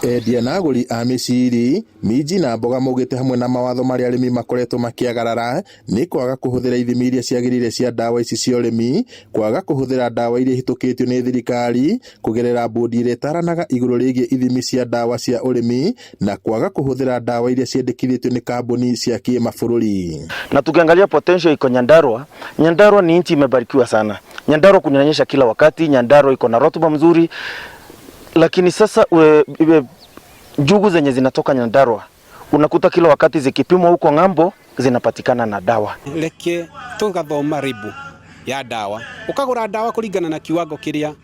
Endia na agũri a mĩciri, minji na mboga maugĩte hamwe na mawatho marĩa arĩmi makoretwo makĩagarara nĩ kwaga kũhũthĩra ithimi iria ciagĩrĩire cia ndawa ici cia ũrĩmi, kwaga kũhũthĩra ndawa iria hĩtũkĩtio nĩ thirikari, kũgerera bodi ĩrĩa ĩtaranaga igũrũ rĩgiĩ ithimi cia ndawa cia ũrĩmi, na kwaga kũhũthĩra ndawa iria ciendekithĩtio nĩ kambuni cia kĩmabũrũri. Na tukiangalia potential iko Nyandarua, Nyandarua ni nchi imebarikiwa sana. Nyandarua kunyanyesha kila wakati, Nyandarua iko na rotuba mzuri. Lakini sasa njugu zenye zinatoka Nyandarua unakuta kila wakati zikipimwa huko ng'ambo zinapatikana na dawa. Leke tugathoma ribu ya dawa, ukagura dawa kuringana na kiwango kiria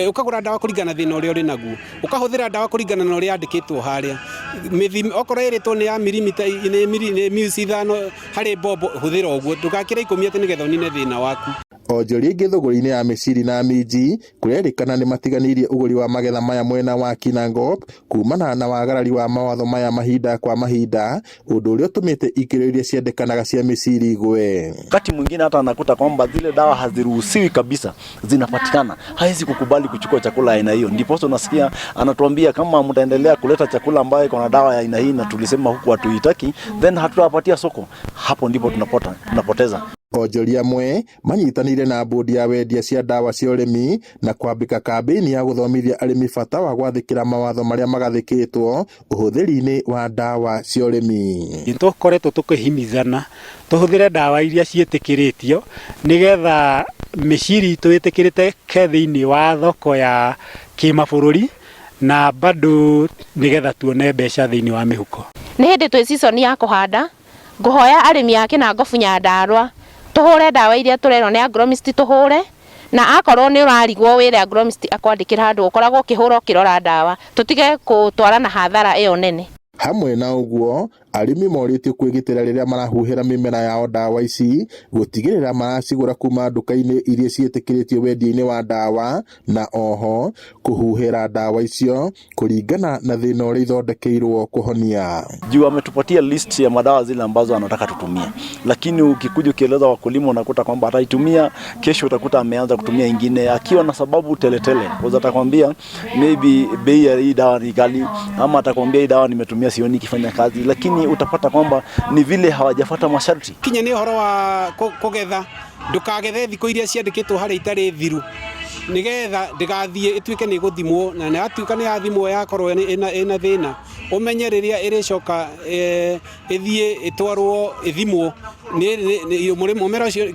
ukagura dawa kuringana thina uria uri naguo, ukahuthira dawa kuringana na uria andikitwo haria mithimi okoro iritwo ni ya milimita mili ithano hari bobo huthira uguo ndugakira 10 ati nigetha unine thina waku. Onjoria ingĩ thũgũrĩ-inĩ ya mĩciri na minji kũrerĩkana nĩ matiganirie ũgũri wa magetha maya mwena wa Kinangop kumana na wagarari wa mawatho maya mahinda kwa mahinda, ũndũ ũrĩa ũtũmĩte ikĩro iria ciendekanaga cia mĩciri igwe. Wakati mwingine hata anakuta kwamba zile dawa haziruhusiwi kabisa zinapatikana, hawezi kukubali kuchukua chakula aina hiyo. Ndipo unasikia anatuambia kama mtaendelea kuleta chakula ambayo iko na dawa ya aina hii na tulisema huku hatuitaki, then hatutawapatia soko. Hapo ndipo tunapoteza. Onjoria amwe manyitanire na bodi ya wendia cia ndawa cia ũrĩmi na kwambĩka kambĩini ya gũthomithia arĩmi bata wa gwathĩkĩra mawatho marĩa magathĩkĩtwo ũhũthĩri-inĩ wa ndawa cia ũrĩmi. Tũkoretwo tũkĩhimithana tũhũthĩre ndawa iria ciĩtĩkĩrĩtio nĩgetha mĩciri itũ ĩtĩkĩrĩte thĩinĩ wa thoko ya kĩmabũrũri na bado nĩgetha tuone mbeca thĩinĩ wa mĩhuko. Nĩ hĩndĩ twĩ season ya kũhanda, ngũhoya arĩmi a Kinangop Nyandarua tuhure dawa iria turerwo ni agronomist tuhure, na akorwo ni urarigwo wire agronomist akwandikira handu ukoragwo ukihura ukirora dawa, tutige kutwara na hathara iyo nene. Hamwe na ũguo, arĩmi moritio kwĩgitĩra rĩrĩa marahuhĩra mĩmera yao ndawa ici, gũtigĩrĩra maracigũra kuma nduka-inĩ iria ciĩtĩkĩrĩtio wendia-inĩ wa ndawa, na oho kũhuhĩra ndawa icio kũringana na thĩna ũrĩa ithondekeirwo kũhonia. Juu ametupatia list ya madawa zile ambazo anataka tutumie, lakini ukikuja ukieleza wakulima unakuta kwamba ataitumia, kesho utakuta ameanza kutumia ingine akiwa na sababu teletele. Kwa atakwambia maybe bei ya hii dawa ni ghali, ama atakwambia hii dawa nimetumia sioni ikifanya kazi, lakini utapata kwamba ni vile hawajafuata masharti. Kinya ni horo wa kugetha, ndukagethe thiko iria ciandikitwo hari itari thiru, nigetha ndigathie ituike ni guthimwo, na ni atuika ni yathimwo yakorwo ina thina umenye riria iricoka ithie itwarwo ithimwo ni mumera ucio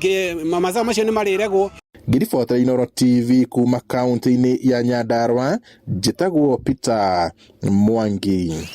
mazao macio ni mariregwo. Ngiribota Inooro TV kuma kaunti-inĩ ya Nyandarua, njĩtagwo Peter Mwangi.